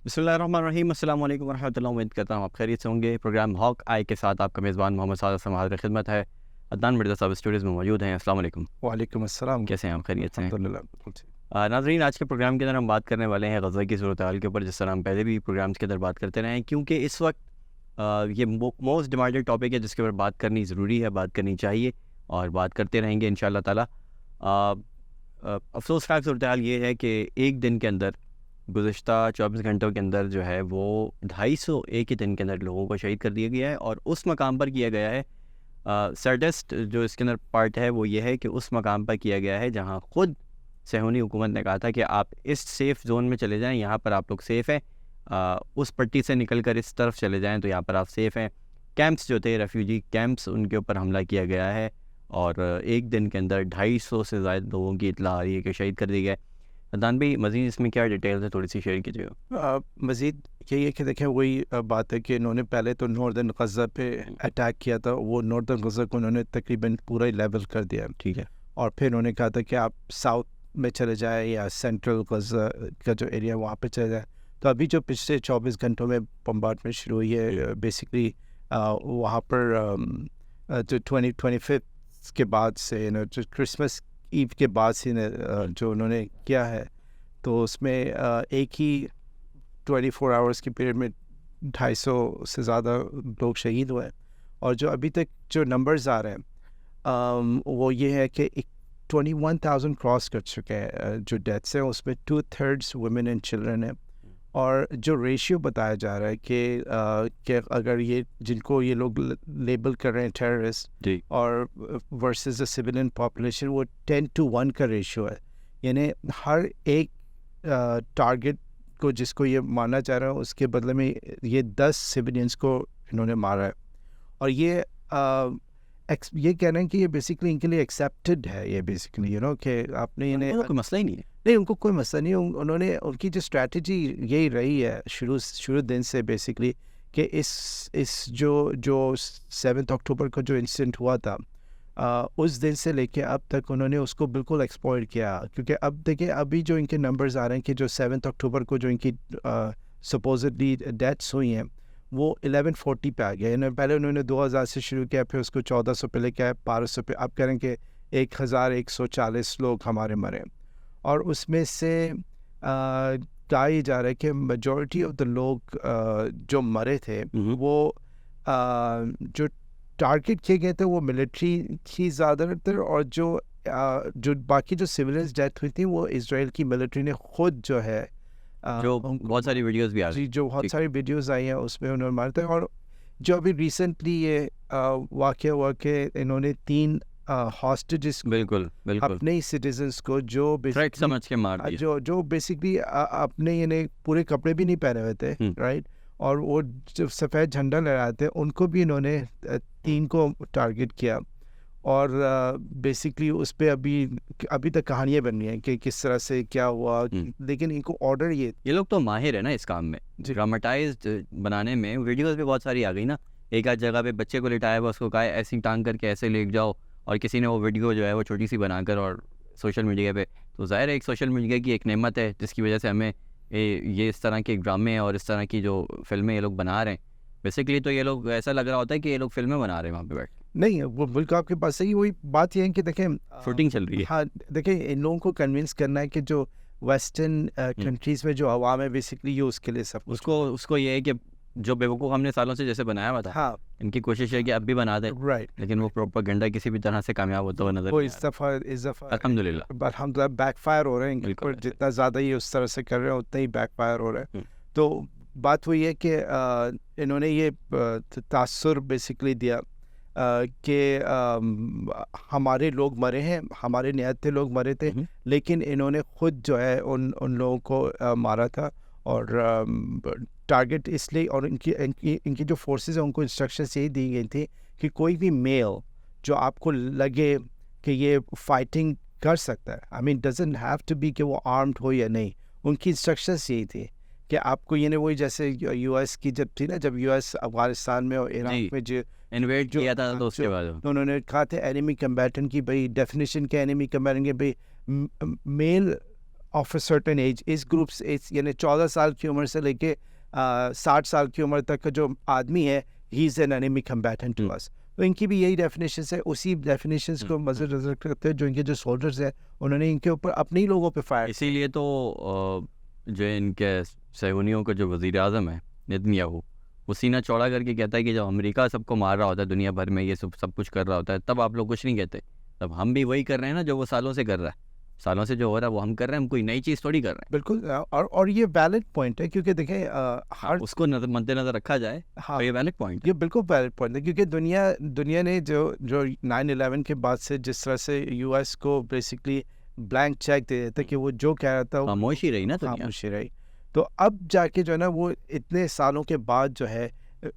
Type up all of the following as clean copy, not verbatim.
بسم اللہ الرحمن الرحیم. السلام علیکم ورحمۃ اللہ. امید کرتا ہوں آپ خیریت سے ہوں گے. پروگرام ہاک آئی کے ساتھ آپ کا میزبان محمد صادق سے حاضر خدمت ہے. عدنان مرزا صاحب اسٹوڈیوز میں موجود ہیں. السلام علیکم. وعلیکم السلام. کیسے ہیں آپ؟ خیریت سے ہیں؟ الحمدللہ. ناظرین، آج کے پروگرام کے اندر ہم بات کرنے والے ہیں غزہ کی صورتحال کے اوپر، جس طرح ہم پہلے بھی پروگرامس کے اندر بات کرتے رہے ہیں، کیونکہ اس وقت یہ موسٹ ڈیمانڈیڈ ٹاپک ہے جس کے اوپر بات کرنی ضروری ہے، بات کرنی چاہیے اور بات کرتے رہیں گے انشاءاللہ تعالیٰ. افسوسناک صورتحال یہ ہے کہ ایک دن کے اندر، گزشتہ 24 گھنٹوں کے اندر جو ہے وہ 250 ایک ہی دن کے اندر لوگوں کو شہید کر دیا گیا ہے. اور اس مقام پر کیا گیا ہے، سیڈسٹ جو اس کے اندر پارٹ ہے وہ یہ ہے کہ اس مقام پر کیا گیا ہے جہاں خود صہیونی حکومت نے کہا تھا کہ آپ اس سیف زون میں چلے جائیں، یہاں پر آپ لوگ سیف ہیں، اس پٹی سے نکل کر اس طرف چلے جائیں تو یہاں پر آپ سیف ہیں. کیمپس جو تھے، ریفیوجی کیمپس، ان کے اوپر حملہ کیا گیا ہے اور ایک دن کے اندر 250 سے زائد لوگوں کی اطلاع آ رہی ہے کہ شہید کر دی گئے. عدنان بھائی، مزید اس میں کیا ڈیٹیلز ہے، تھوڑی سی شیئر کیجیے. مزید یہی ہے کہ دیکھیں وہی بات ہے کہ انہوں نے پہلے تو ناردرن غزہ پہ اٹیک کیا تھا. وہ ناردرن غزہ کو انہوں نے تقریباً پورا ہی لیول کر دیا. ٹھیک ہے. اور پھر انہوں نے کہا تھا کہ آپ ساؤتھ میں چلے جائیں یا سینٹرل غزہ کا جو ایریا وہاں پہ چلے جائیں. تو ابھی جو پچھلے 24 گھنٹوں میں بمبارڈمنٹ شروع ہوئی ہے، بیسکلی وہاں پر جو 25 کے بعد سے جو کرسمس ایو کے بعد سے جو انہوں نے کیا ہے، تو اس میں ایک ہی 24 آورس کی پیریڈ میں 250 سے زیادہ لوگ شہید ہوئے. اور جو ابھی تک جو نمبرز آ رہے ہیں وہ یہ ہے کہ 21,000 کراس کر چکے ہیں جو ڈیتھس ہیں. اس میں 2/3 ویمن اینڈ چلڈرن ہیں. اور جو ریشیو بتایا جا رہا ہے کہ اگر یہ جن کو یہ لوگ لیبل کر رہے ہیں ٹیررسٹ اور ورسز اے سویلین پاپولیشن، وہ 10:1 کا ریشیو ہے. یعنی ہر ایک ٹارگٹ کو جس کو یہ مارنا چاہ رہا ہے، اس کے بدلے میں یہ 10 سویلینس کو انہوں نے مارا ہے. اور یہ کہہ رہے ہیں کہ یہ بیسکلی ان کے لیے ایکسیپٹڈ ہے. یہ بیسکلی کہ آپ نے کوئی مسئلہ ہی نہیں ہے. نہیں، ان کو کوئی مسئلہ نہیں. انہوں نے ان کی جو اسٹریٹجی یہی رہی ہے شروع دن سے، بیسکلی کہ اس جو 7 اکتوبر کو جو انسیڈنٹ ہوا تھا، اس دن سے لے کے اب تک انہوں نے اس کو بالکل ایکسپلائٹ کیا. کیونکہ اب دیکھیں ابھی جو ان کے نمبرز آ رہے ہیں کہ جو 7 اکتوبر کو جو ان کی سپوزڈلی ڈیتھس ہوئی ہیں وہ 1140 پہ آ گیا. یعنی پہلے انہوں نے 2000 سے شروع کیا، پھر اس کو 1400 پہ لے کے آئے، 1200 پہ. اب کہہ رہے ہیں کہ 1140 لوگ ہمارے مرے. اور اس میں سے کہا یہ جا رہا ہے کہ میجورٹی آف دا لوگ جو مرے تھے وہ جو ٹارگٹ کیے گئے تھے وہ ملٹری کی زیادہ تر، اور جو باقی جو سویلینس ڈیتھ ہوئی تھی وہ اسرائیل کی ملٹری نے خود جو ہے، جو بہت ساری ویڈیوز بھی آ رہی ہیں. جی، جو بہت ساری ویڈیوز آئی ہیں اس میں انہوں نے مارا تھا. اور جو ابھی ریسنٹلی یہ واقعہ ہوا کہ انہوں نے 3 ہاسٹیجز بالکل اپنے ہی سٹیزنس کو جو سمجھ کے مار دیا، جو بیسکلی اپنے یعنی پورے کپڑے بھی نہیں پہنے ہوئے تھے، رائٹ. اور وہ جو سفید جھنڈا لہراتے تھے ان کو بھی انہوں نے 3 کو ٹارگٹ کیا. اور بیسکلی اس پہ ابھی تک کہانیاں بن رہی ہیں کہ کس طرح سے کیا ہوا. لیکن ان کو آرڈر یہ لوگ تو ماہر ہے نا اس کام میں، ڈراماٹائزڈ بنانے میں. ویڈیوز بھی بہت ساری آ گئی نا. ایک آدھ جگہ پہ بچے کو لٹایا ہوا، اس کو کہا ایسی ٹانگ کر کے ایسے لے جاؤ، اور کسی نے وہ ویڈیو جو ہے وہ چھوٹی سی بنا کر اور سوشل میڈیا پہ. تو ظاہر ہے ایک سوشل میڈیا کی ایک نعمت ہے جس کی وجہ سے ہمیں یہ اس طرح کے ڈرامے اور اس طرح کی جو فلمیں یہ لوگ بنا رہے ہیں. بیسکلی تو یہ لوگ ایسا لگ رہا ہوتا ہے کہ یہ لوگ فلمیں بنا رہے ہیں وہاں پہ بیٹھ. نہیں، وہ ملک آپ کے پاس صحیح. وہی بات یہ ہے کہ دیکھیں شوٹنگ چل رہی ہے. ہاں، دیکھیں ان لوگوں کو کنونس کرنا ہے کہ جو ویسٹرن کنٹریز میں جو عوام ہے بیسکلی یہ اس کے لیے سب اس کو یہ ہے کہ جو بیوقوف ہم نے سالوں سے جیسے بنایا ہوا تھا، ہاں، ان کی کوشش ہے کہ اب بھی بنا دیں، رائٹ. لیکن وہ پروپیگنڈا کسی بھی طرح سے کامیاب ہوتا ہوا نظر وہ نہیں آ رہا. اس دفعہ الحمدللہ بیک فائر ہو رہے ہیں. جتنا زیادہ یہ اس طرح سے کر رہے ہیں اتنا ہی بیک فائر ہو رہا ہے. تو بات وہی ہے کہ انہوں نے یہ تاثر بیسکلی دیا کہ ہمارے لوگ مرے ہیں، ہمارے نہایت لوگ مرے تھے، لیکن انہوں نے خود جو ہے ان لوگوں کو مارا تھا. اور ٹارگٹ اس لیے، اور ان کی جو فورسز ہیں ان کو انسٹرکشنز یہی دی گئی تھی کہ کوئی بھی میل جو آپ کو لگے کہ یہ فائٹنگ کر سکتا ہے، آئی مین ڈزنٹ ہیو ٹو بی کہ وہ آرمڈ ہو یا نہیں، ان کی انسٹرکشنز یہی تھی کہ آپ کو یعنی وہی جیسے یو ایس کی جب تھی نا، جب یو ایس افغانستان میں اور عراق میں جو انویٹ کیا تھا تو اس کے بعد انہوں نے کہا تھا اینیمی کمبیٹنٹ کی بھائی ڈیفینیشن کیا اینیمی کمبیٹنٹ کی by male of a certain age, اس گروپس یعنی 14 سال کی عمر سے لے کے 60 سال کی عمر تک کا جو آدمی ہے ہی از این انیمی کمبیٹنٹ ٹو اس. تو ان کی بھی یہی ڈیفینیشنس ہے، اسی ڈیفینیشنس کو مد نظر کرتے ہیں جو ان کے جو سولجرز ہیں انہوں نے ان کے اوپر اپنے ہی لوگوں پہ فائر. اسی لیے تو جو ان کے صہیونیوں کا جو وزیر اعظم ہے نیتنیاہو، وہ سینہ چوڑا کر کے کہتا ہے کہ جب امریکہ سب کو مار رہا ہوتا ہے دنیا بھر میں، یہ سب کچھ کر رہا ہوتا ہے، تب آپ لوگ کچھ نہیں کہتے. تب ہم بھی وہی کر رہے ہیں نا جو وہ سالوں سے کر رہا ہے، سالوں سے جو ہو رہا ہے وہ ہم کر رہے ہیں، ہم کوئی نئی چیز تھوڑی کر رہے ہیں. بالکل. اور یہ ویلڈ پوائنٹ ہے کیونکہ دیکھیں ہر اس کو مد نظر رکھا جائے تو یہ ویلڈ پوائنٹ ہے. یہ بالکل ویلڈ پوائنٹ ہے کیونکہ دنیا نے جو 9/11 کے بعد سے جس طرح سے یو ایس کو بیسکلی بلینک چیک دے دیتا کہ وہ جو کہہ رہا تھا خاموشی رہی نا، خاموشی رہی. تو اب جا کے جو ہے نا وہ اتنے سالوں کے بعد جو ہے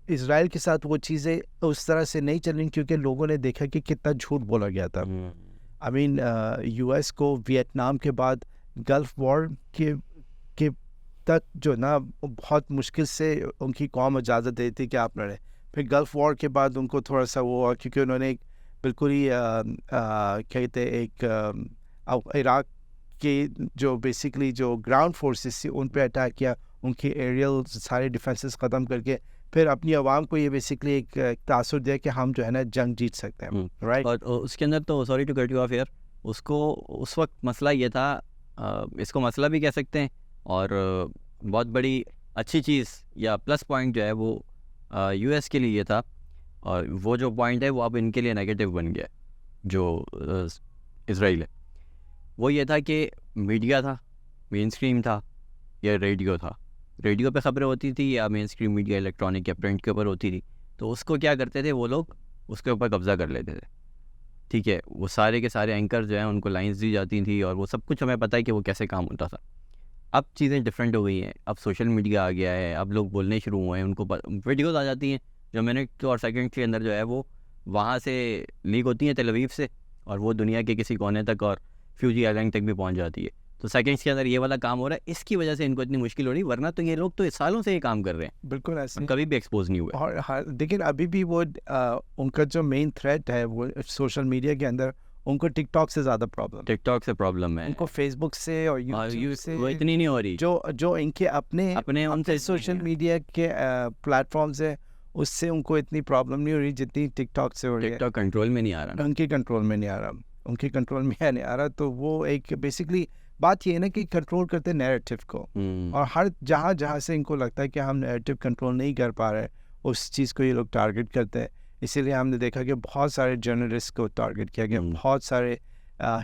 اسرائیل کے ساتھ وہ چیزیں اس طرح سے نہیں چل رہی کیونکہ لوگوں نے دیکھا کہ کتنا جھوٹ بولا گیا تھا. آئی مین یو ایس کو ویتنام کے بعد گلف وار کے تک جو نا بہت مشکل سے ان کی قوم اجازت دیتی تھی کہ آپ لڑیں. پھر گلف وار کے بعد ان کو تھوڑا سا وہ کیونکہ انہوں نے بالکل ہی کہتے ایک عراق کے جو بیسکلی جو گراؤنڈ فورسز تھی ان پہ اٹیک کیا، ان کی ایریل سارے ڈیفینسز ختم کر کے پھر اپنی عوام کو یہ بیسکلی ایک تاثر دیا کہ ہم جو ہے نا جنگ جیت سکتے ہیں. رائٹ. اور اس کے اندر تو sorry to cut you off here, اس کو اس وقت مسئلہ یہ تھا، اس کو مسئلہ بھی کہہ سکتے ہیں، اور بہت بڑی اچھی چیز یا پلس پوائنٹ جو ہے وہ یو ایس کے لیے یہ تھا، اور وہ جو پوائنٹ ہے وہ اب ان کے لیے نیگیٹو بن گیا جو اسرائیل ہے. وہ یہ تھا کہ میڈیا تھا، مین اسٹریم تھا یا ریڈیو تھا، ریڈیو پہ خبریں ہوتی تھی یا مین اسٹریم میڈیا الیکٹرانک یا پرنٹ کے اوپر ہوتی تھی، تو اس کو کیا کرتے تھے وہ لوگ، اس کے اوپر قبضہ کر لیتے تھے. ٹھیک ہے، وہ سارے کے سارے اینکر جو ہیں ان کو لائنز دی جاتی تھیں اور وہ سب کچھ ہمیں پتہ ہے کہ وہ کیسے کام ہوتا تھا. اب چیزیں ڈفرینٹ ہو گئی ہیں، اب سوشل میڈیا آ گیا ہے، اب لوگ بولنے شروع ہوئے ہیں، ان کو ویڈیوز آ جاتی ہیں جو منٹ اور سیکنڈ کے اندر جو ہے وہ وہاں سے لیک ہوتی ہیں تل اویو سے، اور وہ دنیا کے کسی کونے تک اور فیوجی آئی لینڈ تک بھی پہنچ جاتی ہے. تو سیکنڈس کے اندر یہ والا کام ہو رہا ہے، اس کی وجہ سے ان کو اتنی مشکل ہو رہی، ورنہ تو یہ لوگ تو سالوں سے یہ کام کر رہے ہیں، بالکل ایسے کبھی بھی ایکسپوز نہیں ہوئے. اور لیکن ابھی بھی وہ ان کا جو مین تھریٹ ہے وہ سوشل میڈیا کے اندر ان کو ٹک ٹاک سے زیادہ پرابلم، ٹک ٹاک سے پرابلم ہے، ان کو فیس بک سے اور یوٹیوب سے وہ اتنی نہیں ہو رہی، جو ان کے اپنے ان سے سوشل میڈیا کے پلیٹ فارمز ہیں اس سے ان کو اتنی پرابلم نہیں ہو رہی جتنی ٹک ٹاک سے ہو رہی ہے. ٹک ٹاک کنٹرول میں نہیں آ رہا، ان کے کنٹرول میں نہیں آ رہا، ان کے کنٹرول میں نہیں آ رہا. تو وہ ایک بیسکلی بات یہ ہے نا کہ کنٹرول کرتے نیریٹو کو، اور ہر جہاں سے ان کو لگتا ہے کہ ہم نیریٹو کنٹرول نہیں کر پا رہے اس چیز کو یہ لوگ ٹارگٹ کرتے ہیں. اسی لیے ہم نے دیکھا کہ بہت سارے جرنلسٹ کو ٹارگٹ کیا گیا، بہت سارے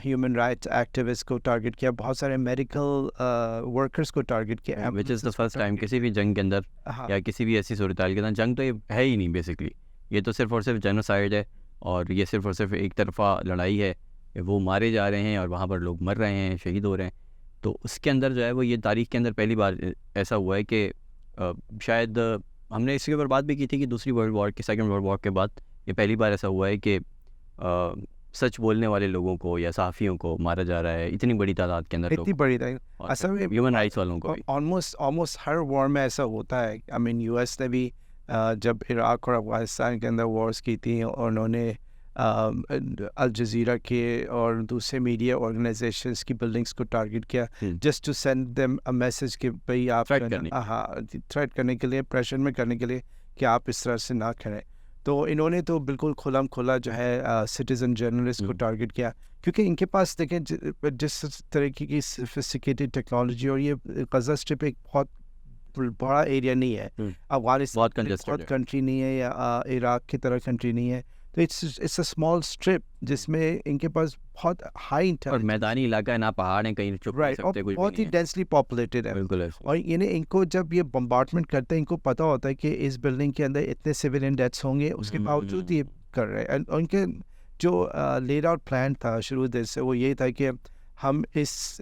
ہیومن رائٹس ایکٹیوسٹ کو ٹارگٹ کیا، بہت سارے میڈیکل ورکرز کو ٹارگٹ کیا، وچ از دا فرسٹ ٹائم کسی بھی جنگ کے اندر یا کسی بھی ایسی صورتحال کے اندر. جنگ تو یہ ہے ہی نہیں بیسکلی، یہ تو صرف اور صرف جینوسائڈ ہے، اور یہ صرف اور صرف ایک طرفہ لڑائی ہے، وہ مارے جا رہے ہیں اور وہاں پر لوگ مر رہے ہیں، شہید ہو رہے ہیں. تو اس کے اندر جو ہے وہ یہ تاریخ کے اندر پہلی بار ایسا ہوا ہے کہ شاید ہم نے اس کے اوپر بات بھی کی تھی کہ دوسری ورلڈ وار کے سیکنڈ ورلڈ وار کے بعد یہ پہلی بار ایسا ہوا ہے کہ سچ بولنے والے لوگوں کو یا صحافیوں کو مارا جا رہا ہے اتنی بڑی تعداد کے اندر، اتنی بڑی تعداد. اصل میں ہیومن رائٹس والوں کو آلموسٹ ہر وار میں ایسا ہوتا ہے. آئی مین یو ایس نے بھی جب عراق اور افغانستان کے اندر وارز کی تھیں اور انہوں نے الجزیرہ کے اور دوسرے میڈیا آرگنائزیشنس کی بلڈنگس کو ٹارگٹ کیا just to send them a message کہ بھائی آپ تھریٹ کرنے کے لیے، پریشر میں کرنے کے لیے کہ آپ اس طرح سے نہ کریں. تو انہوں نے تو بالکل کھلا جو ہے سٹیزن جرنلسٹ کو ٹارگٹ کیا کیونکہ ان کے پاس دیکھیں جس طریقے کی سوفسٹیکیٹڈ ٹیکنالوجی، اور یہ غزہ اسٹرپ ایک بہت بڑا ایریا نہیں ہے، افغانستان بہت کنٹری نہیں ہے یا عراق کی طرح کنٹری نہیں ہے. تو اٹس اے اسمال اسٹرپ جس میں ان کے پاس بہت ہائی اور میدانی علاقہ ہے، نہ پہاڑ ہیں کہیں چھپ نہیں سکتے، کوئی بہت ہی ڈینسلی پاپولیٹڈ ہے. اور یعنی ان کو جب یہ بمبارڈمنٹ کرتے ہیں ان کو پتہ ہوتا ہے کہ اس بلڈنگ کے اندر اتنے سویلین ڈیتھس ہوں گے، اس کے باوجود یہ کر رہے ہیں. ان کے جو لیڈ آؤٹ پلان تھا شروع دیر سے وہ یہی تھا کہ ہم اس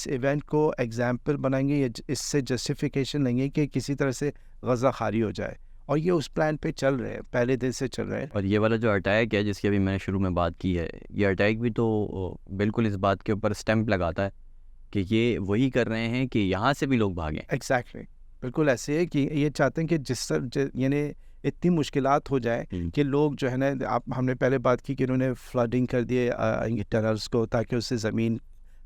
ایونٹ کو ایگزامپل بنائیں گے یا اس سے جسٹیفیکیشن لیں گے کہ کسی طرح سے غزہ خالی ہو جائے، اور یہ اس پلان پہ چل رہے ہیں، پہلے دن سے چل رہے ہیں. اور یہ والا جو اٹیک ہے جس کی ابھی میں نے شروع میں بات کی ہے، یہ اٹیک بھی تو بالکل اس بات کے اوپر اسٹیمپ لگاتا ہے کہ یہ وہی کر رہے ہیں کہ یہاں سے بھی لوگ بھاگیں. ایگزیکٹلی، بالکل ایسے ہے کہ یہ چاہتے ہیں کہ جس یعنی اتنی مشکلات ہو جائے کہ لوگ جو ہے نا، ہم نے پہلے بات کی کہ انہوں نے فلڈنگ کر دیے ٹنلز کو تاکہ اس سے زمین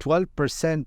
12%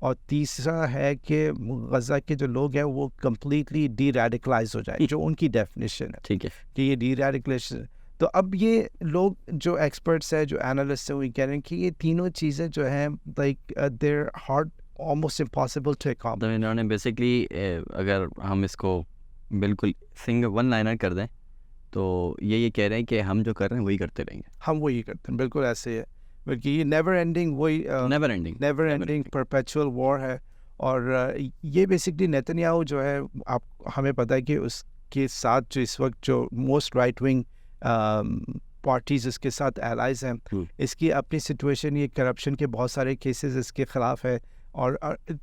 اور تیسرا ہے کہ غزہ کے جو لوگ ہیں وہ کمپلیٹلی ڈی ریڈیکلائز ہو جائیں، جو ان کی ڈیفینیشن ہے ٹھیک ہے کہ یہ ڈی ریڈیکلیشن. تو اب یہ لوگ جو ایکسپرٹس ہیں، جو اینالسٹ ہیں، وہ کہہ رہے ہیں کہ یہ تینوں چیزیں جو ہیں like they're hard almost impossible to accomplish. تو انہوں نے بیسکلی اگر ہم اس کو بالکل ون لائنر کر دیں تو یہ کہہ رہے ہیں کہ ہم جو کر رہے ہیں وہی کرتے رہیں گے. ہم وہی کرتے ہیں، بالکل ایسے ہی ہے، بلکہ یہ نیور اینڈنگ وہی نیور اینڈنگ پرپیچول وار ہے. اور یہ بیسکلی نیتنیاہو جو ہے، آپ ہمیں پتہ ہے کہ اس کے ساتھ جو اس وقت جو موسٹ رائٹ ونگ پارٹیز اس کے ساتھ الائز ہیں، اس کی اپنی سچویشن، یہ کرپشن کے بہت سارے کیسز اس کے خلاف ہے. اور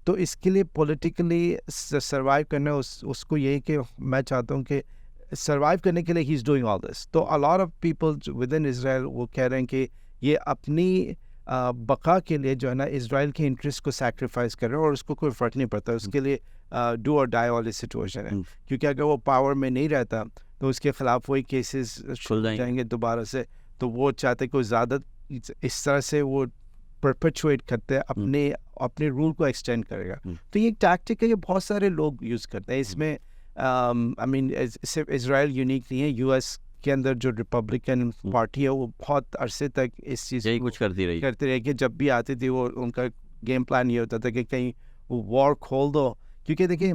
تو اس کے لیے پولیٹیکلی سروائیو کرنا، اس کو یہی کہ میں چاہتا ہوں کہ سروائیو کرنے کے لیے ہی از ڈوئنگ آل دس. تو a lot of people within Israel وہ کہہ رہے ہیں کہ یہ اپنی بقا کے لیے جو ہے نا اسرائیل کے انٹرسٹ کو سیکریفائز کر رہے ہیں، اور اس کو کوئی فرق نہیں پڑتا. اس کے لیے ڈو اور ڈائی والی سچویشن ہے، کیونکہ اگر وہ پاور میں نہیں رہتا تو اس کے خلاف وہی کیسز کھل جائیں گے دوبارہ سے. تو وہ چاہتے کہ زیادہ اس طرح سے وہ پرپیچویٹ کرتے ہیں، اپنے رول کو ایکسٹینڈ کرے گا. تو یہ ٹیکٹک ہے، یہ بہت سارے لوگ یوز کرتے ہیں. اس میں آئی مین صرف اسرائیل یونیک نہیں ہے، یو ایس کے اندر جو ریپبلکن پارٹی ہے وہ بہت عرصے تک اس چیز یہی کچھ کرتی رہی کہ جب بھی آتی تھی وہ ان کا گیم پلان یہ ہوتا تھا کہ کہیں وار کھول دو. کیونکہ دیکھیں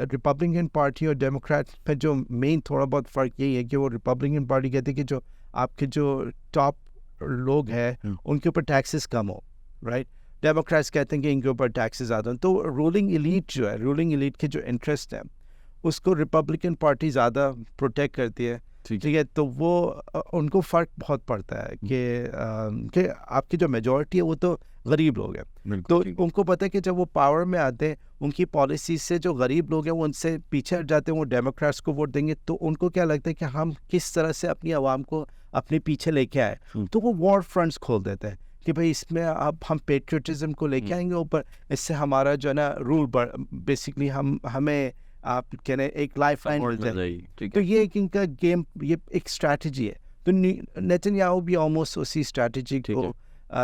ریپبلکن پارٹی اور ڈیموکریٹ پہ جو مین تھوڑا بہت فرق یہی ہے کہ وہ ریپبلکن پارٹی کہتی ہے کہ جو آپ کے جو ٹاپ لوگ ہیں ان کے اوپر ٹیکسز کم ہو، رائٹ. ڈیموکریٹس کہتے ہیں کہ ان کے اوپر ٹیکسز زیادہ ہوں. تو رولنگ ایلیٹ جو ہے، رولنگ ایلیٹ کے جو انٹرسٹ ہیں اس کو ریپبلکن پارٹی زیادہ پروٹیکٹ کرتی ہے. ٹھیک ہے، تو وہ ان کو فرق بہت پڑتا ہے کہ آپ کی جو میجورٹی ہے وہ تو غریب لوگ ہیں. تو ان کو پتہ ہے کہ جب وہ پاور میں آتے ہیں ان کی پالیسیز سے جو غریب لوگ ہیں وہ ان سے پیچھے ہٹ جاتے ہیں، وہ ڈیموکریٹس کو ووٹ دیں گے. تو ان کو کیا لگتا ہے کہ ہم کس طرح سے اپنی عوام کو اپنے پیچھے لے کے آئے. تو وہ وار فرنٹس کھول دیتے ہیں کہ بھائی اس میں اب ہم پیٹریوٹزم کو لے کے آئیں گے اوپر، اس سے ہمارا جو ہے نا رول بیسکلی ہمیں آپ کہہ رہے ہیں ایک لائف لائن مل جائے. تو یہ ایک ان کا گیم، یہ ایک اسٹریٹجی ہے. تو نیتنیاہو بھی آلموسٹ اسی اسٹریٹجی کو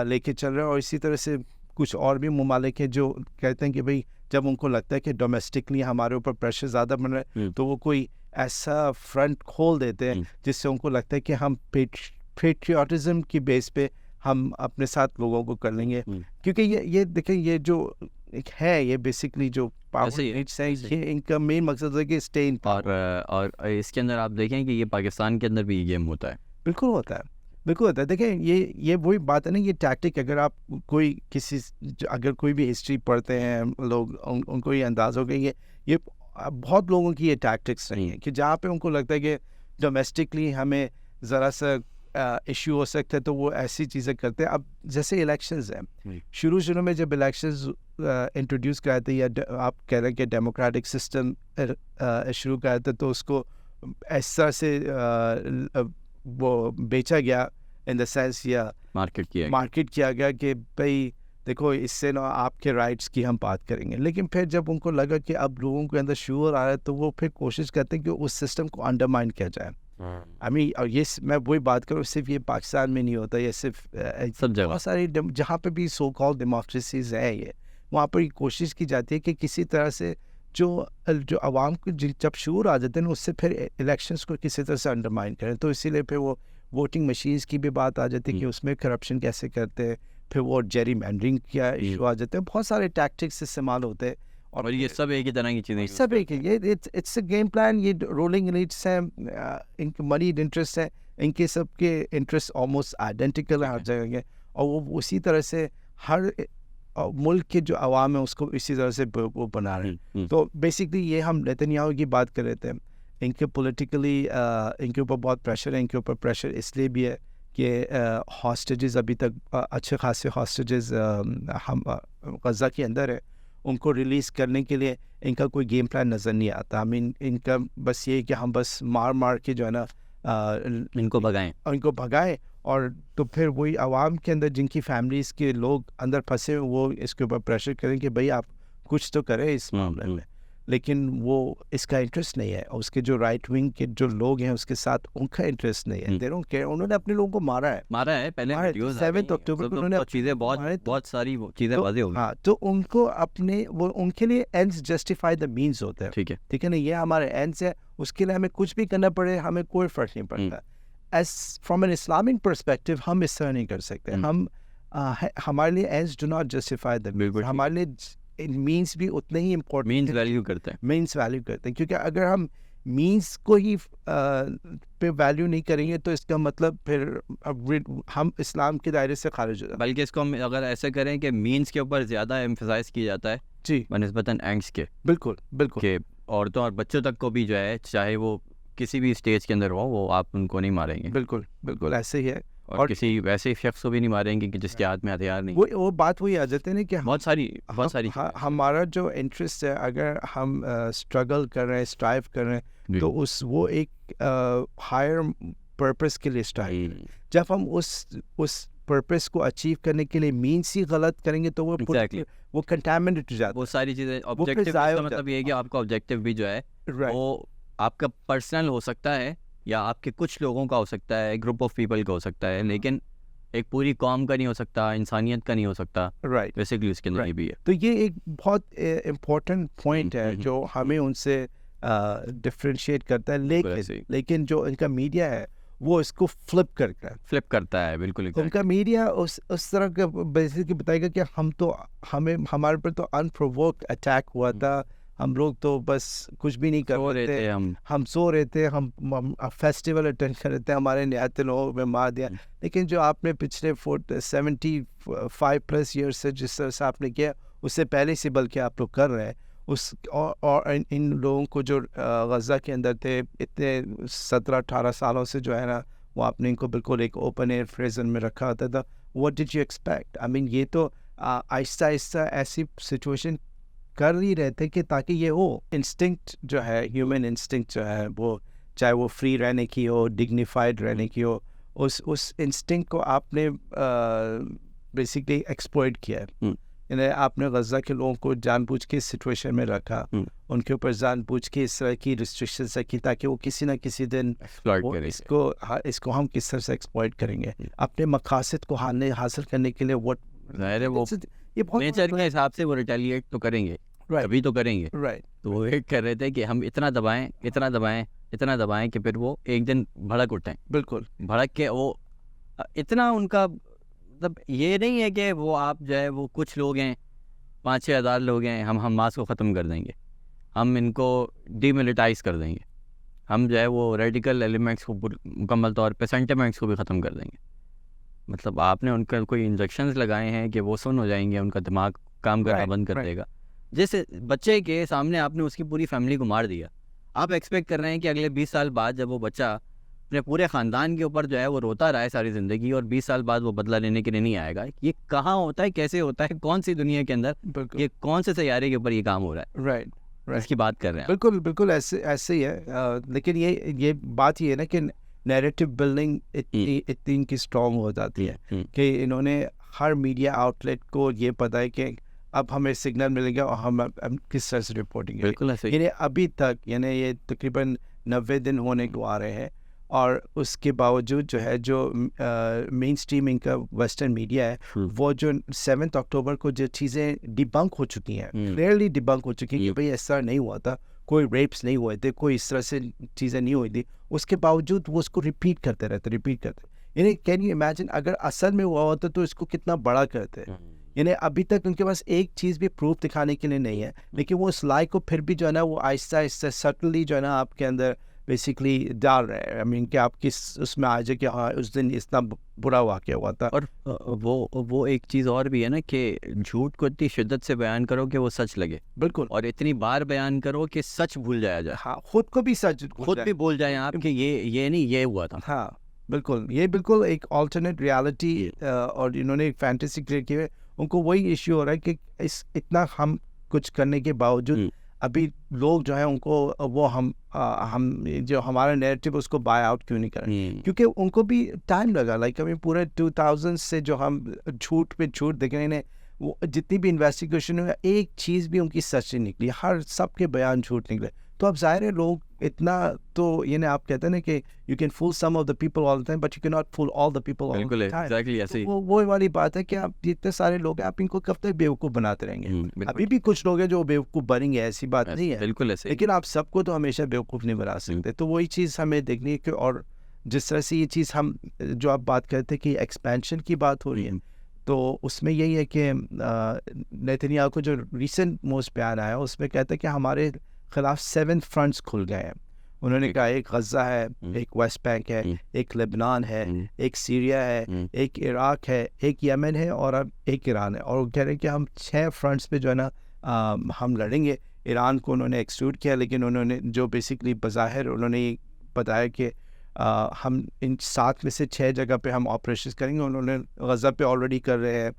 لے کے چل رہے ہیں. اور اسی طرح سے کچھ اور بھی ممالک ہیں جو کہتے ہیں کہ بھائی جب ان کو لگتا ہے کہ ڈومیسٹکلی ہمارے اوپر پریشر زیادہ بن رہا ہے تو وہ کوئی ایسا فرنٹ کھول دیتے ہیں جس سے ان کو لگتا ہے کہ ہم پیٹریوٹزم کی بیس پہ ہم اپنے ساتھ لوگوں کو کر لیں گے. کیونکہ یہ دیکھیں یہ جو ایک ہے، یہ بیسکلی جو پاور ہے یہ ان کا مین مقصد ہے کہ اسٹے ان پاور. اور اس کے اندر آپ دیکھیں کہ یہ پاکستان کے اندر بھی یہ گیم ہوتا ہے. بالکل ہوتا ہے، بالکل ہوتا ہے. دیکھیں یہ وہی بات ہے نا، یہ ٹیکٹک اگر آپ اگر کوئی بھی ہسٹری پڑھتے ہیں لوگ ان کو یہ انداز ہوگا یہ بہت لوگوں کی یہ ٹیکٹکس نہیں ہیں کہ جہاں پہ ان کو لگتا ہے کہ ڈومیسٹکلی ہمیں ذرا سا ایشو ہو سکتا ہے تو وہ ایسی چیزیں کرتے ہیں. اب جیسے الیکشنز ہیں، شروع میں جب الیکشنز انٹروڈیوس کرائے تھے، یا آپ کہہ رہے ہیں کہ ڈیموکریٹک سسٹم شروع کرائے تھے، تو اس کو اس طرح سے وہ بیچا گیا ان دا سینس، یا مارکیٹ کیا گیا کہ بھائی دیکھو اس سے نا آپ کے رائٹس کی ہم بات کریں گے. لیکن پھر جب ان کو لگا کہ اب لوگوں کے اندر شعور آ رہا ہے تو وہ پھر کوشش کرتے ہیں کہ اس سسٹم کو انڈرمائن کیا جائے. اور یہ میں وہی بات کروں، صرف یہ پاکستان میں نہیں ہوتا، یہ صرف سب جگہ، بہت ساری جہاں پہ بھی سو کال ڈیموکریسیز ہیں یہ وہاں پر یہ کوشش کی جاتی ہے کہ کسی طرح سے جو عوام کو جب شعور آ جاتے ہیں اس سے پھر الیکشنز کو کسی طرح سے انڈرمائن کریں. تو اسی لیے پھر وہ ووٹنگ مشینز کی بھی بات آ جاتی ہے کہ اس میں کرپشن کیسے کرتے ہیں، پھر وہ جیری مینڈرنگ کیا ایشو آ جاتے ہیں. بہت سارے ٹیکٹکس استعمال ہوتے ہیں اور یہ سب ایک ہی طرح کی چیزیں، سب ایک ہے. یہ اٹس اے گیم پلان. یہ رولنگ ایلیٹس ہیں، ان کے منیڈ انٹرسٹ ہیں، ان کے سب کے انٹرسٹ آلموسٹ آئیڈینٹیکل ہیں ہر جگہ کے، اور وہ اسی طرح سے ہر ملک کے جو عوام ہیں اس کو اسی طرح سے وہ بنا رہے ہیں. تو بیسکلی یہ ہم نیتنیاہو کی بات کر رہے تھے، ان کے پولیٹیکلی ان کے اوپر بہت پریشر ہے. ان کے اوپر پریشر اس لیے بھی ہے کہ ہاسٹیجز ابھی تک اچھے خاصے ہاسٹیجز ہم غزہ کے اندر ہے، ان کو ریلیز کرنے کے لیے ان کا کوئی گیم پلان نظر نہیں آتا. ان کا بس یہ کہ ہم بس مار کے جو ہے نا ان کو بھگائیں. اور تو پھر وہی عوام کے اندر جن کی فیملیز کے لوگ اندر پھنسے وہ اس کے اوپر پریشر کریں کہ بھائی آپ کچھ تو کریں اس معاملے میں. لیکن وہ اس کا انٹرسٹ نہیں ہے. اس کے جو رائٹ ونگ کے جو لوگ ہیں اس کے ساتھ ان کا انٹرسٹ نہیں ہے. They don't care. انہوں نے اپنے لوگوں کو مارا ہے پہلے ویڈیوز 7 اکتوبر کو انہوں نے چیزیں بہت ساری چیزیں واضح ہو گئی. ہاں, تو ان کو اپنے وہ ان کے لیے اینڈز جسٹیفائی دا مینز ہوتا ہے. ٹھیک ہے نا, یہ ہمارے اینڈز ہے, اس کے لیے ہمیں کچھ بھی کرنا پڑے ہمیں کوئی فرق نہیں پڑتا. As from an Islamic perspective ہم اس طرح نہیں کر سکتے. ہمارے لیے ends do not justify the means. ہمارے لیے مینس بھی اتنے ہی امپورٹنٹ, مینس ویلیو کرتے ہیں, کیونکہ اگر ہم مینس کو ہی پہ ویلیو نہیں کریں گے تو اس کا مطلب پھر ہم اسلام کے دائرے سے خارج ہو جاتے ہیں. بلکہ اس کو ہم اگر ایسے کریں کہ مینس کے اوپر زیادہ ایمفسائز کیا جاتا ہے جی بنسبتاً اینڈس کے. بالکل کہ عورتوں اور بچوں تک کو بھی جو ہے چاہے وہ کسی بھی اسٹیج کے اندر ہو وہ آپ ان کو نہیں ماریں گے. بالکل ایسے ہی ہے. اور کسی ویسے شخص کو بھی نہیں ماریں گے کہ جس کے ہاتھ میں ہتھیار نہیں. وہ بات وہی آ جاتے ہیں کہ بہت ساری ہمارا جو انٹرسٹ ہے, اگر ہم اسٹرگل کر رہے ہیں, اسٹرائیو کر رہے ہیں, تو وہ ایک ہائر پرپس کے لیے اسٹرائیو کریں. جب ہم اس پرپس کو اچیو کرنے کے لیے مینس ہی غلط کریں گے تو وہ کنٹامنیٹ ہو جاتا ہے. وہ ساری چیزیں آبجیکٹیو کا مطلب یہ ہے کہ آپ کا آبجیکٹیو بھی جو ہے وہ آپ کا پرسنل ہو سکتا ہے یا آپ کے کچھ لوگوں کا ہو سکتا ہے, گروپ آف پیپل کا ہو سکتا ہے, لیکن ایک پوری قوم کا نہیں ہو سکتا, انسانیت کا نہیں ہو سکتا. بیسیکلی اس کے اندر یہ بھی ہے. تو یہ ایک بہت امپورٹنٹ پوائنٹ ہے جو ہمیں ان سے ڈفرینشیٹ کرتا ہے. لیکن جو ان کا میڈیا ہے وہ اس کو فلپ کرتا ہے. بالکل ان کا میڈیا اس طرح کا بیسیکلی بتائے گا کہ ہمارے پر تو انپرووکڈ اٹیک ہوا تھا, ہم لوگ تو بس کچھ بھی نہیں کر رہے تھے, ہم سو رہے تھے, ہم فیسٹیول اٹینڈ کر رہے تھے, ہمارے نہایت لوگوں میں مار دیا. لیکن جو آپ نے پچھلے 75+ ایئرس سے جس طرح سے آپ نے کیا, اس سے پہلے سے بلکہ آپ لوگ کر رہے ہیں اور ان لوگوں کو جو غزہ کے اندر تھے اتنے 17-18 سالوں سے جو ہے نا, وہ آپ نے ان کو بالکل ایک اوپن ایئر پریزن میں رکھا ہوتا تھا. What did you expect? I mean یہ تو آہستہ آہستہ ایسی سچویشن کر ہی رہے تھے کہ تاکہ یہ ہو انسٹنکٹ جو ہے, ہیومن انسٹنکٹ جو ہے, وہ چاہے وہ فری رہنے کی ہو, ڈگنیفائڈ رہنے کی ہو, اس انسٹنکٹ کو آپ نے بیسکلی ایکسپلائٹ کیا ہے. یعنی آپ نے غزہ کے لوگوں کو جان بوجھ کے اس سچویشن میں رکھا, ان کے اوپر جان بوجھ کے اس طرح کی ریسٹرکشنز رکھی تاکہ وہ کسی نہ کسی دن اس کو ہم کس طرح سے ایکسپلائٹ کریں گے اپنے مقاصد کو حاصل کرنے کے لیے. نیچر کے حساب سے وہ ریٹیلیٹ تو کریں گے, ابھی تو کریں گے. تو وہ ویٹ کر رہے تھے کہ ہم اتنا دبائیں کہ پھر وہ ایک دن بھڑک اٹھیں. بالکل بھڑک کے وہ اتنا ان کا مطلب یہ نہیں ہے کہ وہ آپ جو ہے وہ کچھ لوگ ہیں 5-6 ہزار لوگ ہیں, ہم حماس کو ختم کر دیں گے, ہم ان کو ڈی ملیٹائز کر دیں گے, ہم جو ہے وہ ریڈیکل ایلیمنٹس کو مکمل طور پہ سینٹیمنٹس کو بھی ختم کر دیں گے. مطلب آپ نے ان کا کوئی انجیکشنز لگائے ہیں کہ وہ سن ہو جائیں گے, ان کا دماغ کام کرنا بند کر دے گا. جیسے بچے کے سامنے آپ نے اس کی پوری فیملی کو مار دیا, آپ ایکسپیکٹ کر رہے ہیں کہ اگلے 20 سال بعد جب وہ بچہ اپنے پورے خاندان کے اوپر جو ہے وہ روتا رہا ہے ساری زندگی, اور 20 سال بعد وہ بدلہ لینے کے لیے نہیں آئے گا. یہ کہاں ہوتا ہے, کیسے ہوتا ہے, کون سی دنیا کے اندر, یہ کون سے سیارے کے اوپر یہ کام ہو رہا ہے؟ اس کی بات کر رہے ہیں. بالکل ایسے ہی ہے. لیکن یہ بات یہ ہے نا کہ نیریٹو بلڈنگ اتنی ان کی اسٹرانگ ہو جاتی ہے کہ انہوں نے ہر میڈیا آؤٹلیٹ کو یہ پتہ ہے کہ اب ہمیں سگنل ملے گا اور ہم کس طرح سے رپورٹنگ کریں. بالکل ایسے. یعنی ابھی تک یعنی یہ تقریباً 90 دن ہونے کو آ رہے ہیں, اور اس کے باوجود جو ہے جو مین اسٹریم کا ویسٹرن میڈیا ہے وہ جو 7 اکتوبر کو جو چیزیں ڈیبنک ہو چکی ہیں, کلیئرلی ڈیبنک ہو چکی ہیں کہ بھائی ایسا نہیں ہوا تھا, کوئی ریپس نہیں ہوئے تھے, کوئی اس طرح سے چیزیں نہیں ہوئی تھی, اس کے باوجود وہ اس کو ریپیٹ کرتے رہتے. یعنی کین یو امیجن اگر اصل میں ہوا ہوتا تو اس کو کتنا بڑا کرتے. یعنی ابھی تک ان کے پاس ایک چیز بھی پروف دکھانے کے لیے نہیں ہے, لیکن وہ اس لائق کو پھر بھی جو ہے نا وہ آہستہ سٹلی جو ہے نا آپ کے اندر بیسکلی ڈال رہے ہیں. آئی مین کہ آپ کس اس میں آ جائے کہ ہاں اس دن اتنا برا واقعہ ہوا تھا. اور وہ ایک چیز اور بھی ہے نا کہ جھوٹ کو اتنی شدت سے بیان کرو کہ وہ سچ لگے. بالکل. اور اتنی بار بیان کرو کہ سچ بھول جایا جائے. ہاں, خود کو بھی سچ خود بھی بھول جائیں آپ کہ یہ نہیں یہ ہوا تھا. ہاں بالکل, یہ بالکل ایک آلٹرنیٹ ریالٹی اور انہوں نے ایک فینٹیسی کریٹ کی ہے. ان کو وہی ایشو ہو رہا ہے کہ اتنا ہم کچھ کرنے کے باوجود ابھی لوگ جو ہیں ان کو وہ ہم جو ہمارا نیریٹو اس کو بائی آؤٹ کیوں نہیں کریں, کیونکہ ان کو بھی ٹائم لگا. لائک ابھی پورے 2000 سے جو ہم جھوٹ پہ جھوٹ دیکھ رہے ہیں, وہ جتنی بھی انویسٹیگیشن ہوئی ایک چیز بھی ان کی سچ نہیں نکلی, ہر سب کے بیان جھوٹ نکلے. تو اب ظاہر ہے لوگ اتنا تو یعنی آپ کہتے ہیں نا کہ you can fool some of the people all the time but you can not fool all the people all the time. Exactly ایسے ہی وہ والی بات ہے کہ آپ جتنے سارے لوگ ہیں آپ ان کو کب تک بیوقوف بناتے رہیں گے. ابھی بھی کچھ لوگ ہیں جو بیوقوف بنیں گے, ایسی بات نہیں ہے, بالکل ایسے, لیکن آپ سب کو تو ہمیشہ بیوقوف نہیں بنا سکتے. تو وہی چیز ہمیں دیکھنی ہے کہ اور جس طرح سے یہ چیز ہم جو آپ بات کرتے ہیں کہ ایکسپینشن کی بات ہو رہی ہے, تو اس میں یہی ہے کہ نیتنیاہو کو جو ریسنٹ موسٹ بیان آیا اس میں کہتا ہے کہ ہمارے خلاف 7 فرنٹس کھل گئے ہیں. انہوں نے کہا ایک غزہ ہے, ایک ویسٹ بینک ہے, ایک لبنان ہے, ایک سیریا ہے, ایک عراق ہے, ایک یمن ہے اور اب ایک ایران ہے. اور وہ کہہ رہے ہیں کہ ہم 6 فرنٹس پہ جو ہے نا ہم لڑیں گے. ایران کو انہوں نے ایکسکلوڈ کیا, لیکن انہوں نے جو بیسکلی بظاہر انہوں نے یہ بتایا کہ ہم ان 7 میں سے 6 جگہ پہ ہم آپریشنز کریں گے. انہوں نے غزہ پہ آلریڈی کر رہے ہیں,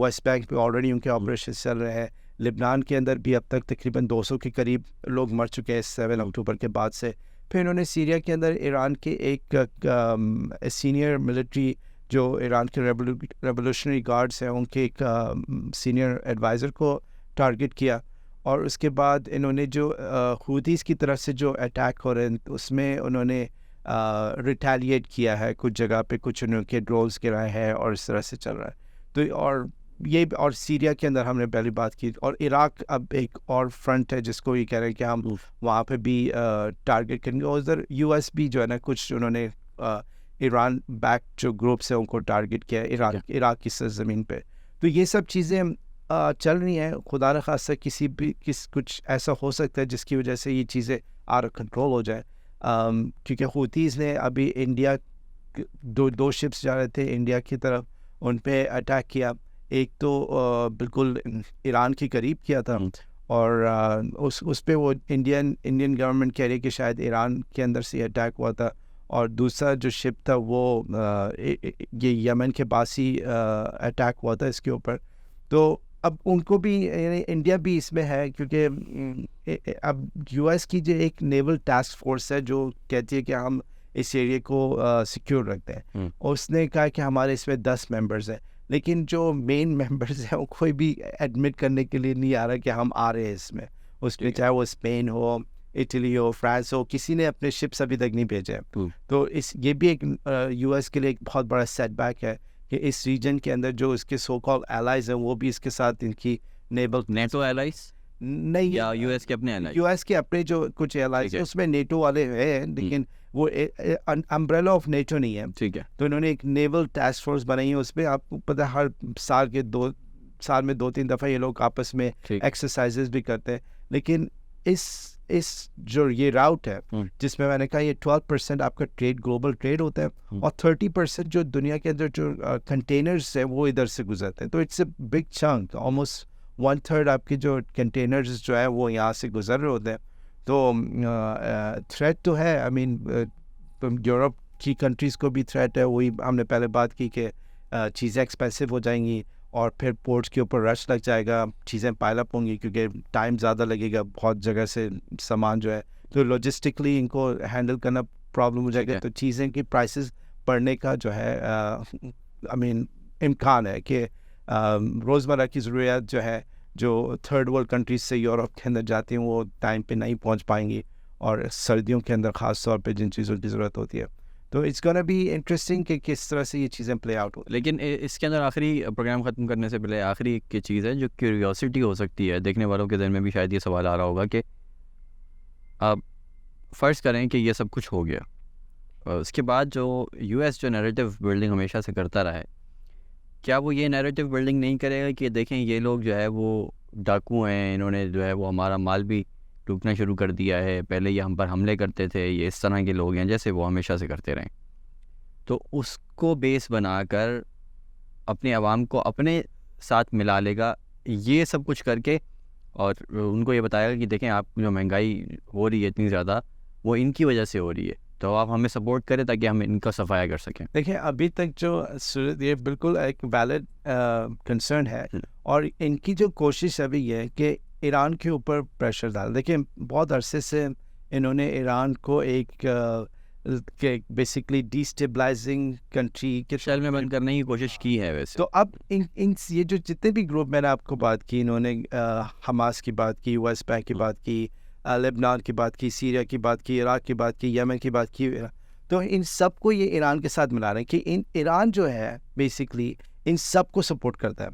ویسٹ بینک پہ آلریڈی ان کے آپریشنز چل رہے ہیں, لبنان کے اندر بھی اب تک تقریباً 200 کے قریب لوگ مر چکے ہیں 7 اکتوبر کے بعد سے. پھر انہوں نے سیریا کے اندر ایران کے ایک سینئر ملٹری جو ایران کے ریولیوشنری گارڈز ہیں ان کے ایک سینئر ایڈوائزر کو ٹارگٹ کیا. اور اس کے بعد انہوں نے جو حوثیز کی طرف سے جو اٹیک ہو رہے ہیں اس میں انہوں نے ریٹیلیٹ کیا ہے کچھ جگہ پہ, کچھ انہوں کے ڈرونز گرائے ہیں اور اس طرح سے چل رہا ہے. تو اور سیریا کے اندر ہم نے پہلی بات کی, اور عراق اب ایک اور فرنٹ ہے جس کو یہ کہہ رہے ہیں کہ ہم وہاں پہ بھی ٹارگٹ کریں گے. اور ادھر یو ایس بھی جو ہے نا کچھ انہوں نے ایران بیک جو گروپس ہیں ان کو ٹارگٹ کیا ہے عراق کی سرزمین پہ. تو یہ سب چیزیں چل رہی ہیں. خدا نخواستہ کچھ ایسا ہو سکتا ہے جس کی وجہ سے یہ چیزیں آر کنٹرول ہو جائے, کیونکہ حوثیز نے ابھی انڈیا دو شپس جا رہے تھے انڈیا کی طرف, ان پہ اٹیک کیا. ایک تو بالکل ایران کے قریب کیا تھا اور اس پہ وہ انڈین گورنمنٹ کہہ رہی ہے کہ شاید ایران کے اندر سے اٹیک ہوا تھا. اور دوسرا جو شپ تھا وہ یہ یمن کے پاس ہی اٹیک ہوا تھا اس کے اوپر. تو اب ان کو بھی یعنی انڈیا بھی اس میں ہے, کیونکہ اب یو ایس کی جو ایک نیول ٹاسک فورس ہے جو کہتی ہے کہ ہم اس ایریے کو سیکیور رکھتے ہیں, اور اس نے کہا کہ ہمارے اس میں 10 ممبرز ہیں, لیکن جو مین ممبرز ہیں وہ کوئی بھی ایڈمٹ کرنے کے لیے نہیں آ رہا کہ ہم آ رہے ہیں اس میں چاہے وہ اسپین ہو, اٹلی ہو, فرانس ہو, کسی نے اپنے شپس ابھی تک نہیں بھیجے. تو یہ بھی ایک یو ایس کے لیے ایک بہت بڑا سیٹ بیک ہے کہ اس ریجن کے اندر جو اس کے سو کال الائز ہیں وہ بھی اس کے ساتھ ان کی نیبل نیٹو الائز نہیں, یا یو ایس کے اپنے الائز, یو ایس کے اپنے جو کچھ الائز ہیں اس میں نیٹو والے ہیں, لیکن وہ امبریلا آف نیٹو نہیں ہے. ٹھیک ہے. تو انہوں نے ایک نیول ٹاسک فورس بنائی ہے, اس میں آپ کو پتہ ہر سال میں 2-3 دفعہ یہ لوگ آپس میں ایکسرسائزز بھی کرتے ہیں. لیکن اس جو یہ راؤٹ ہے جس میں نے کہا یہ 12% آپ کا ٹریڈ گلوبل ٹریڈ ہوتا ہے اور 30% جو دنیا کے اندر جو کنٹینرز ہیں وہ ادھر سے گزرتے ہیں. تو it's a big chunk, almost 1/3 آپ کے جو کنٹینرز جو ہے وہ یہاں سے گزر رہے ہوتے ہیں. تو تھریٹ تو ہے, آئی مین یورپ کی کنٹریز کو بھی تھریٹ ہے. وہی ہم نے پہلے بات کی کہ چیزیں ایکسپینسو ہو جائیں گی اور پھر پورٹس کے اوپر رش لگ جائے گا, چیزیں پائل اپ ہوں گی کیونکہ ٹائم زیادہ لگے گا بہت جگہ سے سامان جو ہے, تو لاجسٹکلی ان کو ہینڈل کرنا پرابلم ہو جائے گا. تو چیزیں کی پرائسز بڑھنے کا جو ہے آئی مین امکان ہے کہ روزمرہ کی ضروریات جو ہے جو تھرڈ ورلڈ کنٹریز سے یورپ کے اندر جاتی ہیں وہ ٹائم پہ نہیں پہنچ پائیں گی, اور سردیوں کے اندر خاص طور پہ جن چیزوں کی ضرورت ہوتی ہے. تو اٹس گونا بی انٹرسٹنگ کہ کس طرح سے یہ چیزیں پلے آؤٹ ہو. لیکن اس کے اندر آخری پروگرام ختم کرنے سے پہلے آخری ایک چیز ہے جو کیوریوسٹی ہو سکتی ہے دیکھنے والوں کے ذہن میں بھی, شاید یہ سوال آ رہا ہوگا کہ آپ فرض کریں کہ یہ سب کچھ ہو گیا, اس کے بعد جو یو ایس جو نیریٹو بلڈنگ ہمیشہ سے کرتا رہا ہے, کیا وہ یہ نیریٹو بلڈنگ نہیں کرے گا کہ دیکھیں یہ لوگ جو ہے وہ ڈاکو ہیں, انہوں نے جو ہے وہ ہمارا مال بھی لوٹنا شروع کر دیا ہے, پہلے یہ ہم پر حملے کرتے تھے, یہ اس طرح کے لوگ ہیں جیسے وہ ہمیشہ سے کرتے رہیں. تو اس کو بیس بنا کر اپنے عوام کو اپنے ساتھ ملا لے گا یہ سب کچھ کر کے, اور ان کو یہ بتائے گا کہ دیکھیں آپ جو مہنگائی ہو رہی ہے اتنی زیادہ وہ ان کی وجہ سے ہو رہی ہے, تو آپ ہمیں سپورٹ کریں تاکہ ہم ان کا صفایا کر سکیں. دیکھیں ابھی تک جو یہ بالکل ایک ویلڈ کنسرن ہے, اور ان کی جو کوشش ابھی یہ ہے کہ ایران کے اوپر پریشر ڈال. دیکھیں بہت عرصے سے انہوں نے ایران کو ایک کہ بیسکلی ڈیسٹیبلائزنگ کنٹری کے شیل میں بند کرنے کی کوشش کی ہے ویسے. تو اب ان یہ جو جتنے بھی گروپ میں نے آپ کو بات کی، انہوں نے حماس کی بات کی، ویسٹ بینک کی بات کی، لبنان کی بات کی، سیریا کی بات کی، عراق کی بات کی، یمن کی بات کی، تو ان سب کو یہ ایران کے ساتھ ملا رہے ہیں کہ ایران جو ہے بیسکلی ان سب کو سپورٹ کرتا ہے.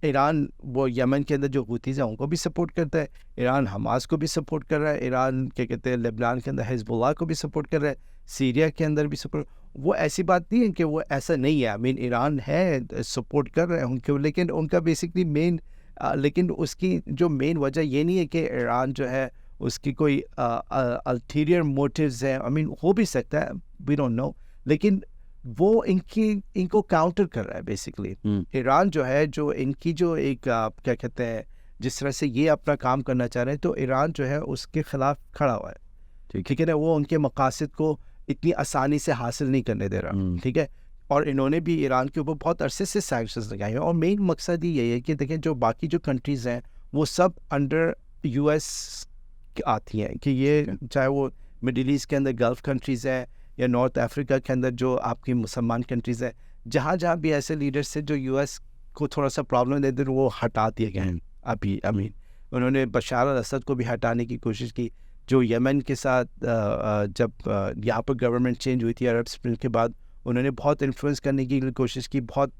ایران وہ یمن کے اندر جو حوثیز ہیں ان کو بھی سپورٹ کرتا ہے، ایران حماس کو بھی سپورٹ کر رہا ہے، ایران کیا کہتے ہیں لبنان کے اندر حزب اللہ کو بھی سپورٹ کر رہا ہے، سیریا کے اندر بھی سپورٹ. وہ ایسی بات نہیں ہے کہ وہ ایسا نہیں ہے، ایران ہے سپورٹ کر رہے ہیں ان کو، لیکن ان کا بیسکلی لیکن اس کی جو مین وجہ یہ نہیں ہے کہ ایران جو ہے اس کی کوئی الٹیریئر موٹیوز ہیں. ہو بھی سکتا ہے، وی ڈونٹ نو، لیکن وہ ان کو کاؤنٹر کر رہا ہے بیسکلی. ایران جو ہے جو ان کی جو ایک کیا کہتے ہیں جس طرح سے یہ اپنا کام کرنا چاہ رہے ہیں، تو ایران جو ہے اس کے خلاف کھڑا ہوا ہے. ٹھیک ہے نا، وہ ان کے مقاصد کو اتنی آسانی سے حاصل نہیں کرنے دے رہا. ٹھیک ہے، اور انہوں نے بھی ایران کے اوپر بہت عرصے سے سینکشنز لگائے ہیں، اور مین مقصد ہی یہی ہے کہ دیکھیں جو باقی جو کنٹریز ہیں وہ سب انڈر یو ایس آتی ہیں، کہ یہ چاہے وہ مڈل ایسٹ کے اندر گلف کنٹریز ہیں یا نارتھ افریقہ کے اندر جو آپ کی مسلمان کنٹریز ہیں، جہاں بھی ایسے لیڈرز تھے جو یو ایس کو تھوڑا سا پرابلم دیتے وہ ہٹا دیے گئے ہیں. ابھی انہوں نے بشار الاسد کو بھی ہٹانے کی کوشش کی. جو یمن کے ساتھ جب یہاں پر گورنمنٹ چینج ہوئی تھی عرب اسپرنگ کے بعد، انہوں نے بہت انفلوئنس کرنے کی کوشش کی، بہت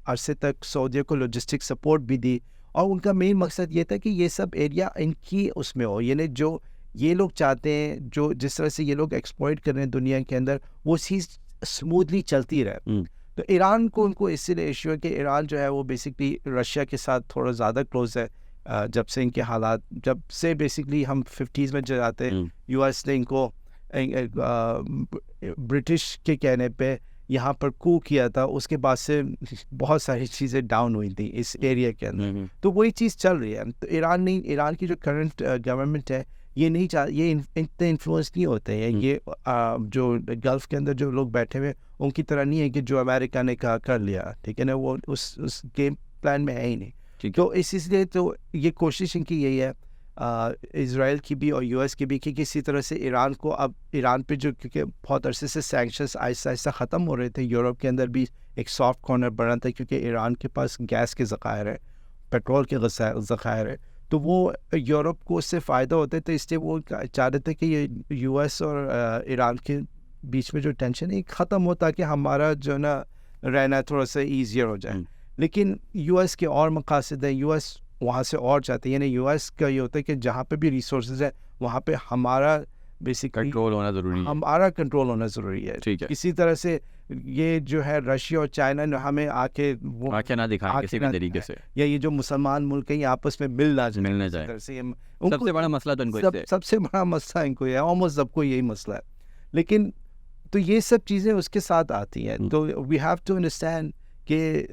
عرصے تک سعودیہ کو لاجسٹک سپورٹ بھی دی، اور ان کا مین مقصد یہ تھا کہ یہ سب ایریا ان کی اس میں ہو، یعنی جو یہ لوگ چاہتے ہیں، جو جس طرح سے یہ لوگ ایکسپلائٹ کر رہے ہیں دنیا کے اندر، وہ چیز اسموتھلی چلتی رہے. تو ایران کو ان کو اس لیے ایشو ہے کہ ایران جو ہے وہ بیسکلی رشیا کے ساتھ تھوڑا زیادہ کلوز ہے. جب سے ان کے حالات، جب سے بیسکلی ہم 50s میں جاتے یو ایس نے ان کو برٹش کے کہنے پہ یہاں پر کو کیا تھا، اس کے بعد سے بہت ساری چیزیں ڈاؤن ہوئی تھیں اس ایریا کے اندر. تو وہی چیز چل رہی ہے. تو ایران کی جو کرنٹ گورنمنٹ ہے یہ نہیں یہ اتنے انفلوئنس نہیں ہوتے ہیں. یہ جو گلف کے اندر جو لوگ بیٹھے ہوئے ان کی طرح نہیں ہے کہ جو امریکہ نے کہا کر لیا، ٹھیک ہے نا، وہ اس گیم پلان میں ہے ہی نہیں. تو اس لیے تو یہ کوشش ان کی یہی ہے، اسرائیل کی بھی اور یو ایس کی بھی، کہ کسی طرح سے ایران کو، اب ایران پہ جو کیونکہ بہت عرصے سے سینکشنز آہستہ آہستہ ختم ہو رہے تھے، یورپ کے اندر بھی ایک سافٹ کارنر بنا تھا کیونکہ ایران کے پاس گیس کے ذخائر ہے، پیٹرول کے ذخائر ہے، تو وہ یورپ کو اس سے فائدہ ہوتا ہے. تو اس لیے وہ چاہ رہے تھے کہ یہ یو ایس اور ایران کے بیچ میں جو ٹینشن ہے ختم ہو، تاکہ ہمارا جو نا رہنا تھوڑا سا ایزیئر ہو جائے. لیکن یو ایس کے اور مقاصد ہیں، یو ایس وہاں سے اور چاہتے ہیں، یعنی یو ایس کا یہ ہوتا ہے کہ جہاں پہ بھی ریسورسز ہیں وہاں پہ ہمارا بیسکلی کنٹرول ہونا ضروری ہے، ہمارا کنٹرول ہونا ضروری ہے. کسی طرح سے یہ جو ہے رشیا اور چائنا نے ہمیں آنکھیں نہ دکھائیں کسی بھی طریقے سے، یا یہ جو مسلمان ملک ہیں یہ آپس میں مل نہ جائے. سب سے بڑا مسئلہ تو ان کو سب سے بڑا مسئلہ ان کو ہے، آلموسٹ سب کو یہی مسئلہ ہے. لیکن تو یہ سب چیزیں اس کے ساتھ آتی ہیں. تو وی ہیو ٹو انڈرسٹینڈ کہ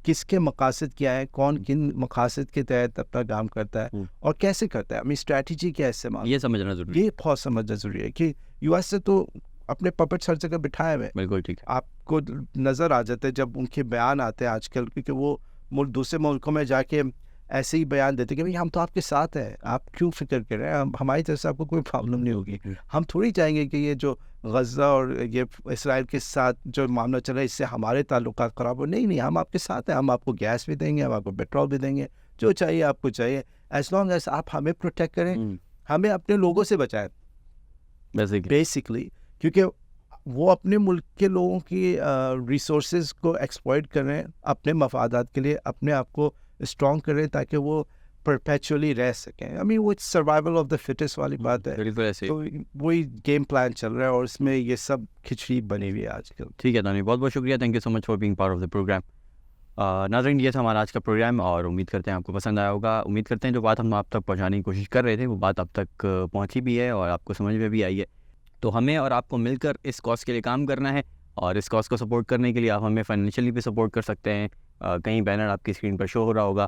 کس کے مقاصد کیا ہے، کون کن مقاصد کے تحت اپنا کام کرتا ہے اور کیسے کرتا ہے. اسٹریٹجی کیا استعمال، یہ سمجھنا ضروری ہے، یہ بہت سمجھنا ضروری ہے. کہ یو ایس سے تو اپنے پپٹ ہر جگہ بٹھائے ہوئے، بالکل ٹھیک، آپ کو نظر آ جاتے ہیں جب ان کے بیان آتے ہیں آج کل، کیونکہ وہ دوسرے ملکوں میں جا کے ایسے ہی بیان دیتے کہ بھائی ہم تو آپ کے ساتھ ہیں، آپ کیوں فکر کر رہے ہیں، ہماری طرف سے آپ کو کوئی پرابلم نہیں ہوگی. ہم تھوڑی چاہیں گے کہ یہ جو غزہ اور یہ اسرائیل کے ساتھ جو معاملہ چل رہا ہے اس سے ہمارے تعلقات خراب ہو. نہیں، ہم آپ کے ساتھ ہیں، ہم آپ کو گیس بھی دیں گے، ہم آپ کو پیٹرول بھی دیں گے، جو چاہیے آپ کو چاہیے، ایز لانگ ایز آپ ہمیں پروٹیکٹ کریں، ہمیں اپنے لوگوں سے بچائیں بیسکلی. کیونکہ وہ اپنے ملک کے لوگوں کی ریسورسز کو ایکسپلائٹ کر رہے ہیں اپنے مفادات کے لیے، اپنے آپ کو اسٹرانگ کر رہے ہیں تاکہ وہ پرپیچولی رہ سکیں. وہ سروائیول آف دا فٹسٹ والی بات ہے. تو وہی گیم پلان چل رہا ہے اور اس میں یہ سب کھچڑی بنی ہوئی ہے آج کل. ٹھیک ہے دانی، بہت بہت شکریہ، thank you so much for being part of the programme. ناظرین، یہ تھا ہمارا آج کا پروگرام اور امید کرتے ہیں آپ کو پسند آیا ہوگا. امید کرتے ہیں جو بات ہم آپ تک پہنچانے کی کوشش کر رہے تھے وہ بات اب تک پہنچی بھی ہے اور آپ کو سمجھ میں بھی آئی ہے. تو ہمیں اور آپ کو مل کر اس کاز کے لیے کام کرنا ہے، اور اس کاز کو سپورٹ کرنے کے لیے آپ ہمیں فائنینشلی بھی سپورٹ کر سکتے ہیں. کہیں بینر آپ کی اسکرین پر شو ہو رہا ہوگا،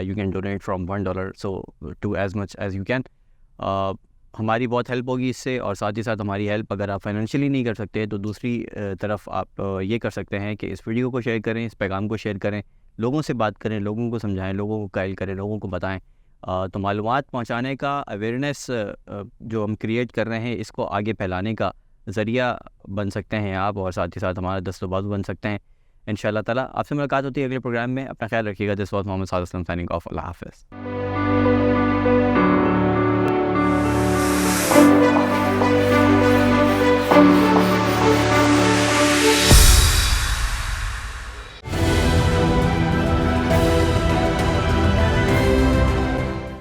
you can donate from $1 so to as much as you can. ہماری بہت ہیلپ ہوگی اس سے، اور ساتھ ہی ساتھ ہماری ہیلپ اگر آپ فائنینشلی نہیں کر سکتے تو دوسری طرف آپ یہ کر سکتے ہیں کہ اس ویڈیو کو شیئر کریں، اس پیغام کو شیئر کریں، لوگوں سے بات کریں، لوگوں کو سمجھائیں، لوگوں کو قائل کریں، لوگوں کو بتائیں. تو معلومات پہنچانے کا، اویئرنیس جو ہم کریٹ کر رہے ہیں اس کو آگے پھیلانے کا ذریعہ بن سکتے ہیں آپ، اور ساتھ ہی ساتھ ہمارا دست و بازو بن سکتے ہیں ان شاء اللہ تعالیٰ. آپ سے ملاقات ہوتی ہے اگلے پروگرام میں. اپنا خیال رکھیے گا. This was Muhammad Sadiq signing off. اللہ حافظ.